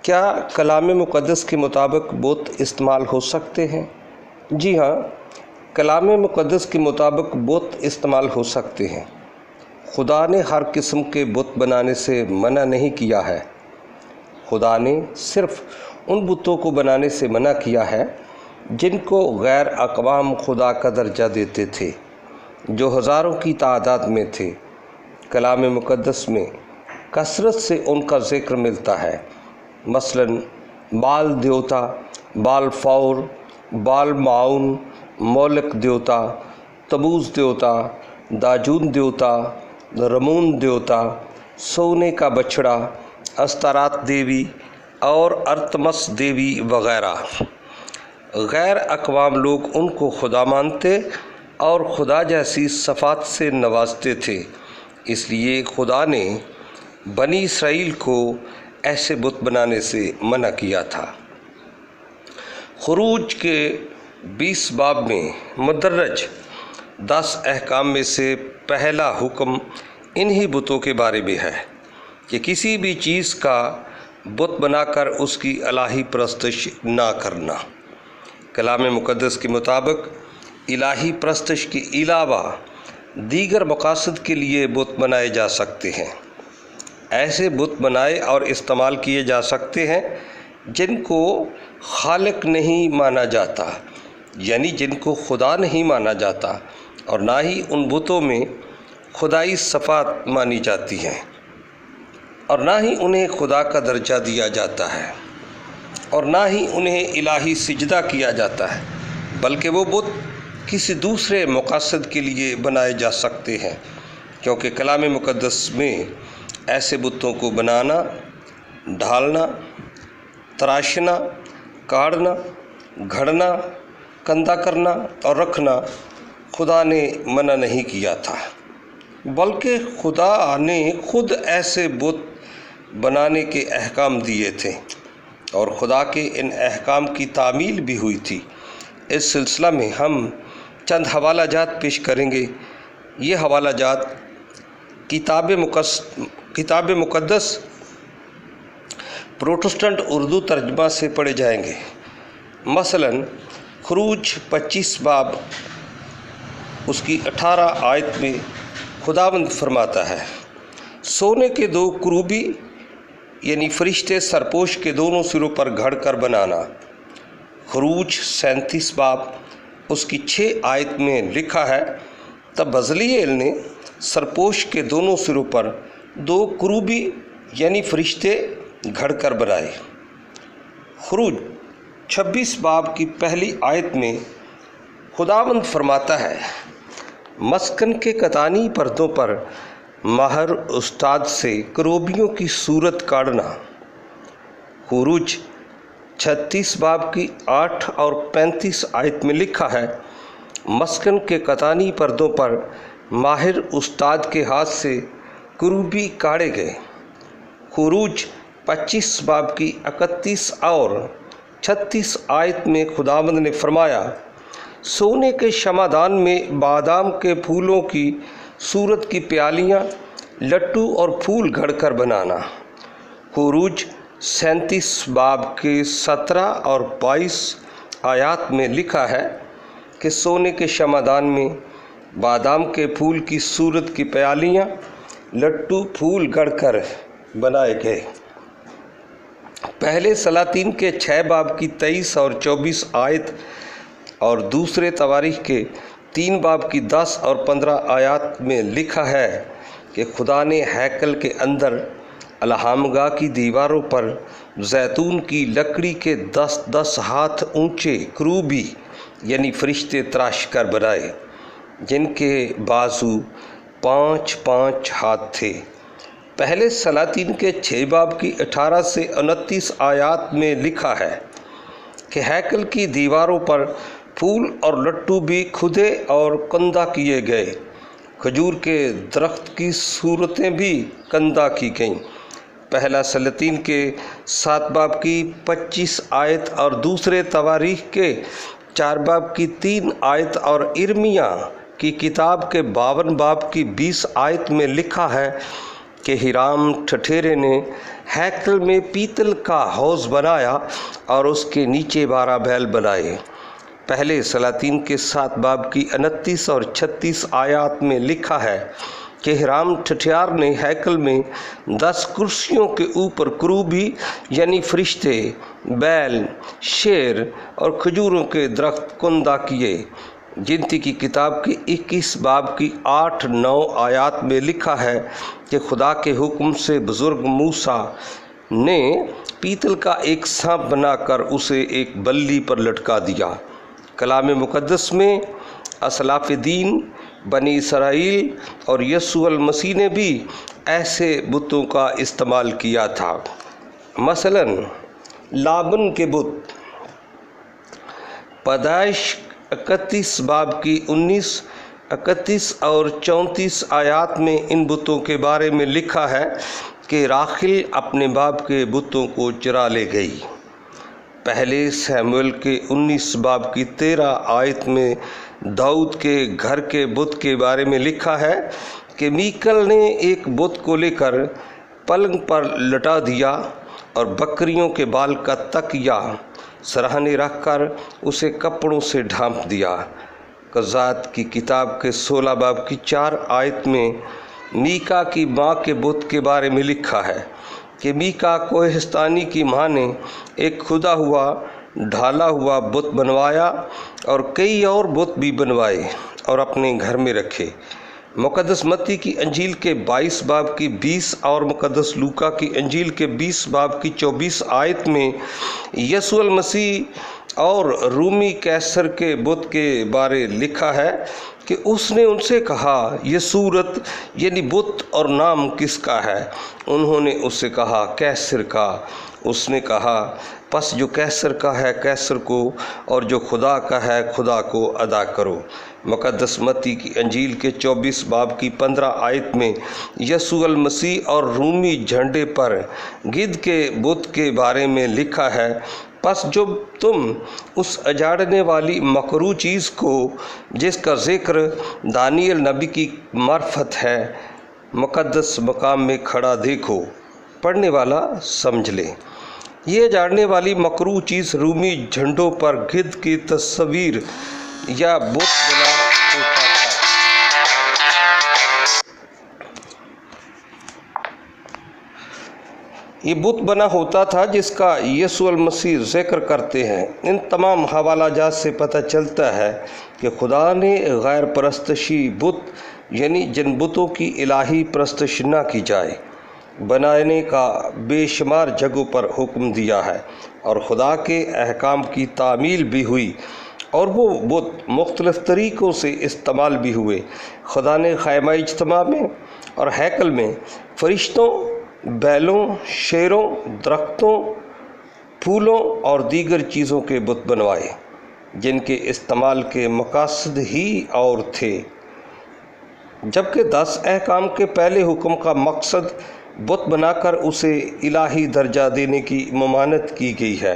کیا کلام مقدس کے مطابق بت استعمال ہو سکتے ہیں؟ جی ہاں، کلام مقدس کے مطابق بت استعمال ہو سکتے ہیں۔ خدا نے ہر قسم کے بت بنانے سے منع نہیں کیا ہے۔ خدا نے صرف ان بتوں کو بنانے سے منع کیا ہے جن کو غیر اقوام خدا کا درجہ دیتے تھے، جو ہزاروں کی تعداد میں تھے۔ کلام مقدس میں کثرت سے ان کا ذکر ملتا ہے، مثلاً بال دیوتا، بال فور، بال معاون، مولک دیوتا، تبوز دیوتا، داجون دیوتا، رمون دیوتا، سونے کا بچڑا، استارات دیوی اور ارتمس دیوی وغیرہ۔ غیر اقوام لوگ ان کو خدا مانتے اور خدا جیسی صفات سے نوازتے تھے، اس لیے خدا نے بنی اسرائیل کو ایسے بت بنانے سے منع کیا تھا۔ خروج کے 20 باب میں مدرج 10 احکام میں سے پہلا حکم انہی بتوں کے بارے میں ہے کہ کسی بھی چیز کا بت بنا کر اس کی الہی پرستش نہ کرنا۔ کلام مقدس کے مطابق الہی پرستش کے علاوہ دیگر مقاصد کے لیے بت بنائے جا سکتے ہیں۔ ایسے بت بنائے اور استعمال کیے جا سکتے ہیں جن کو خالق نہیں مانا جاتا، یعنی جن کو خدا نہیں مانا جاتا، اور نہ ہی ان بتوں میں خدائی صفات مانی جاتی ہیں، اور نہ ہی انہیں خدا کا درجہ دیا جاتا ہے، اور نہ ہی انہیں الہی سجدہ کیا جاتا ہے، بلکہ وہ بت کسی دوسرے مقصد کے لیے بنائے جا سکتے ہیں، کیونکہ کلام مقدس میں ایسے بتوں کو بنانا، ڈھالنا، تراشنا، کاٹنا، گھڑنا، کندہ کرنا اور رکھنا خدا نے منع نہیں کیا تھا، بلکہ خدا نے خود ایسے بت بنانے کے احکام دیے تھے، اور خدا کے ان احکام کی تعمیل بھی ہوئی تھی۔ اس سلسلہ میں ہم چند حوالہ جات پیش کریں گے۔ یہ حوالہ جات کتاب مقدس پروٹسٹنٹ اردو ترجمہ سے پڑھے جائیں گے۔ مثلاً خروج 25 باب اس کی 18 آیت میں خداوند فرماتا ہے، سونے کے 2 کروبی یعنی فرشتے سرپوش کے دونوں سروں پر گھڑ کر بنانا۔ خروج 37 باب اس کی 6 آیت میں لکھا ہے، تب بزلیل نے سرپوش کے دونوں سروں پر 2 کروبی یعنی فرشتے گھڑ کر بنائے۔ خروج 26 باب کی پہلی آیت میں خداوند فرماتا ہے، مسکن کے کتانی پردوں پر ماہر استاد سے کروبیوں کی صورت کاٹنا۔ خروج 36 باب کی 8 اور 35 آیت میں لکھا ہے، مسکن کے کتانی پردوں پر ماہر استاد کے ہاتھ سے کروبی کاڑے گئے۔ خروج 25 باب کی 31 اور 36 آیت میں خداوند نے فرمایا، سونے کے شمعدان میں بادام کے پھولوں کی صورت کی پیالیاں، لٹو اور پھول گھڑ کر بنانا۔ خروج 37 باب کے 17 اور 22 آیات میں لکھا ہے کہ سونے کے شمعدان میں بادام کے پھول کی صورت کی پیالیاں، لٹو، پھول گڑھ کر بنائے گئے۔ پہلے سلاطین کے 6 باب کی 23 اور 24 آیت اور دوسرے تواریخ کے 3 باب کی 10 اور 15 آیات میں لکھا ہے کہ خدا نے ہیکل کے اندر الہامگاہ کی دیواروں پر زیتون کی لکڑی کے 10 ہاتھ اونچے کروبی یعنی فرشتے تراش کر بنائے، جن کے بازو 5 ہاتھ تھے۔ پہلے سلاطین کے 6 باب کی 18 سے 29 آیات میں لکھا ہے کہ ہیکل کی دیواروں پر پھول اور لٹو بھی کھدے اور کندہ کیے گئے، کھجور کے درخت کی صورتیں بھی کندہ کی گئیں۔ پہلا سلاطین کے 7 باب کی 25 آیت اور دوسرے تواریخ کے 4 باب کی 3 آیت اور ارمیہ کی کتاب کے 52 باب کی 20 آیت میں لکھا ہے کہ ہیرام ٹھٹھیرے نے ہیکل میں پیتل کا حوض بنایا اور اس کے نیچے 12 بیل بنائے۔ پہلے سلاطین کے 7 باب کی 29 اور 36 آیات میں لکھا ہے کہ ہیرام ٹھٹھیار نے ہیکل میں 10 کرسیوں کے اوپر کروبی یعنی فرشتے، بیل، شیر اور کھجوروں کے درخت کندہ کیے۔ گنتی کی کتاب کے 21 باب کی 8-9 آیات میں لکھا ہے کہ خدا کے حکم سے بزرگ موسیٰ نے پیتل کا ایک سانپ بنا کر اسے ایک بلی پر لٹکا دیا۔ کلام مقدس میں اسلاف دین، بنی اسرائیل اور یسوع المسیح نے بھی ایسے بتوں کا استعمال کیا تھا۔ مثلاً لابن کے بت۔ پیدائش 31 باب کی 19، 31 اور 34 آیات میں ان بتوں کے بارے میں لکھا ہے کہ راخل اپنے باپ کے بتوں کو چرا لے گئی۔ پہلے سیموئیل کے 19 باب کی 13 آیت میں داؤد کے گھر کے بت کے بارے میں لکھا ہے کہ میکل نے ایک بت کو لے کر پلنگ پر لٹا دیا اور بکریوں کے بال کا تکیہ سرہانے رکھ کر اسے کپڑوں سے ڈھانپ دیا۔ قضات کی کتاب کے 16 باب کی 4 آیت میں میکا کی ماں کے بت کے بارے میں لکھا ہے کہ میکا کوہستانی کی ماں نے ایک کھدا ہوا ڈھالا ہوا بت بنوایا اور کئی اور بت بھی بنوائے اور اپنے گھر میں رکھے۔ مقدس متی کی انجیل کے 22 باب کی 20 اور مقدس لوکا کی انجیل کے 20 باب کی 24 آیت میں یسوع المسیح اور رومی کیسر کے بت کے بارے لکھا ہے کہ اس نے ان سے کہا، یہ صورت یعنی بت اور نام کس کا ہے؟ انہوں نے اس سے کہا، کیسر کا۔ اس نے کہا، پس جو کیسر کا ہے کیسر کو، اور جو خدا کا ہے خدا کو ادا کرو۔ مقدس متی کی انجیل کے 24 باب کی 15 آیت میں یسوع المسیح اور رومی جھنڈے پر گدھ کے بت کے بارے میں لکھا ہے، پس جب تم اس اجاڑنے والی مکروہ چیز کو جس کا ذکر دانیل نبی کی معرفت ہے مقدس مقام میں کھڑا دیکھو، پڑھنے والا سمجھ لے۔ یہ اجاڑنے والی مکروہ چیز رومی جھنڈوں پر گدھ کی تصویر یا بت بنا ہوتا تھا۔ یہ بت بنا ہوتا تھا جس کا یسوع المسیح ذکر کرتے ہیں۔ ان تمام حوالہ جات سے پتہ چلتا ہے کہ خدا نے غیر پرستشی بت یعنی جن بتوں کی الہی پرستش نہ کی جائے بنانے کا بے شمار جگہوں پر حکم دیا ہے، اور خدا کے احکام کی تعمیل بھی ہوئی اور وہ بت مختلف طریقوں سے استعمال بھی ہوئے۔ خدا نے خیمہ اجتماع میں اور ہیکل میں فرشتوں، بیلوں، شیروں، درختوں، پھولوں اور دیگر چیزوں کے بت بنوائے جن کے استعمال کے مقاصد ہی اور تھے، جبکہ 10 احکام کے پہلے حکم کا مقصد بت بنا کر اسے الہی درجہ دینے کی ممانعت کی گئی ہے،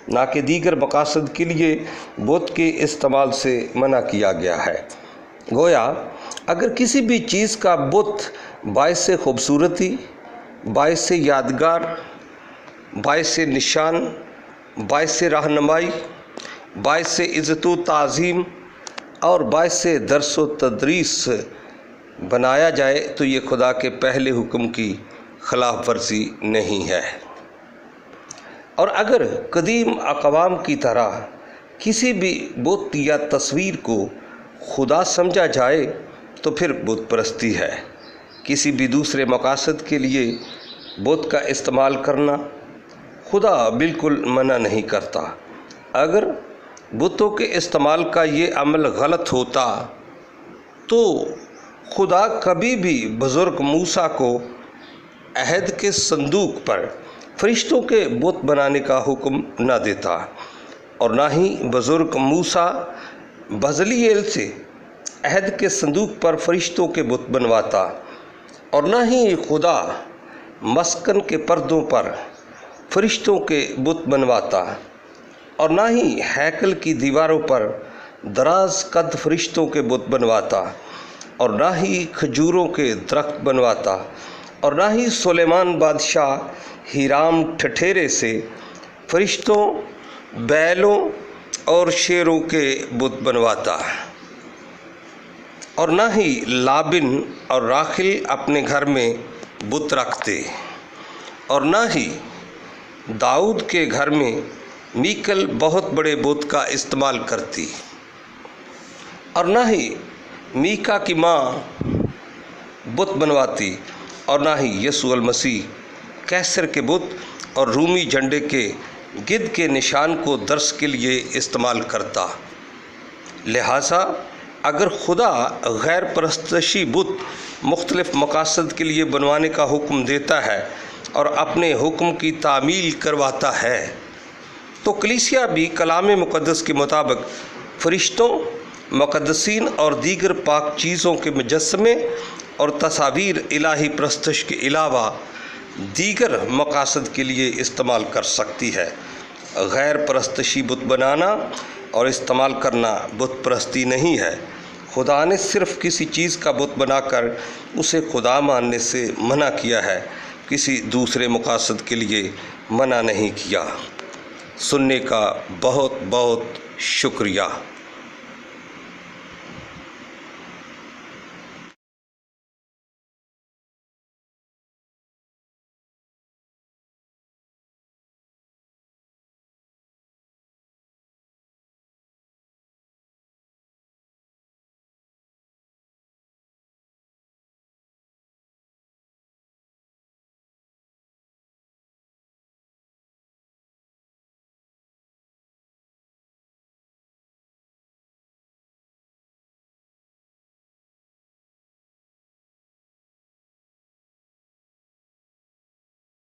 نہ کہ دیگر مقاصد کے لیے بت کے استعمال سے منع کیا گیا ہے۔ گویا اگر کسی بھی چیز کا بت باعث خوبصورتی، باعث یادگار، باعث نشان، باعث رہنمائی، باعث عزت و تعظیم اور باعث درس و تدریس بنایا جائے تو یہ خدا کے پہلے حکم کی خلاف ورزی نہیں ہے۔ اور اگر قدیم اقوام کی طرح کسی بھی بت یا تصویر کو خدا سمجھا جائے تو پھر بت پرستی ہے۔ کسی بھی دوسرے مقاصد کے لیے بت کا استعمال کرنا خدا بالکل منع نہیں کرتا۔ اگر بتوں کے استعمال کا یہ عمل غلط ہوتا تو خدا کبھی بھی بزرگ موسیٰ کو عہد کے صندوق پر فرشتوں کے بت بنانے کا حکم نہ دیتا، اور نہ ہی بزرگ موسیٰ بزلیل سے عہد کے صندوق پر فرشتوں کے بت بنواتا، اور نہ ہی خدا مسکن کے پردوں پر فرشتوں کے بت بنواتا، اور نہ ہی ہیکل کی دیواروں پر دراز قد فرشتوں کے بت بنواتا، اور نہ ہی کھجوروں کے درخت بنواتا، اور نہ ہی سلیمان بادشاہ ہیرام ٹھٹھیرے سے فرشتوں، بیلوں اور شیروں کے بت بنواتا، اور نہ ہی لابن اور راخل اپنے گھر میں بت رکھتے، اور نہ ہی داؤد کے گھر میں میکل بہت بڑے بت کا استعمال کرتی، اور نہ ہی میکا کی ماں بت بنواتی، اور نہ ہی یسوع المسیح کیسر کے بت اور رومی جھنڈے کے گدھ کے نشان کو درس کے لیے استعمال کرتا۔ لہٰذا اگر خدا غیر پرستشی بت مختلف مقاصد کے لیے بنوانے کا حکم دیتا ہے اور اپنے حکم کی تعمیل کرواتا ہے، تو کلیسیا بھی کلام مقدس کے مطابق فرشتوں، مقدسین اور دیگر پاک چیزوں کے مجسمے اور تصاویر الہی پرستش کے علاوہ دیگر مقاصد کے لیے استعمال کر سکتی ہے۔ غیر پرستشی بت بنانا اور استعمال کرنا بت پرستی نہیں ہے۔ خدا نے صرف کسی چیز کا بت بنا کر اسے خدا ماننے سے منع کیا ہے، کسی دوسرے مقاصد کے لیے منع نہیں کیا۔ سننے کا بہت بہت شکریہ۔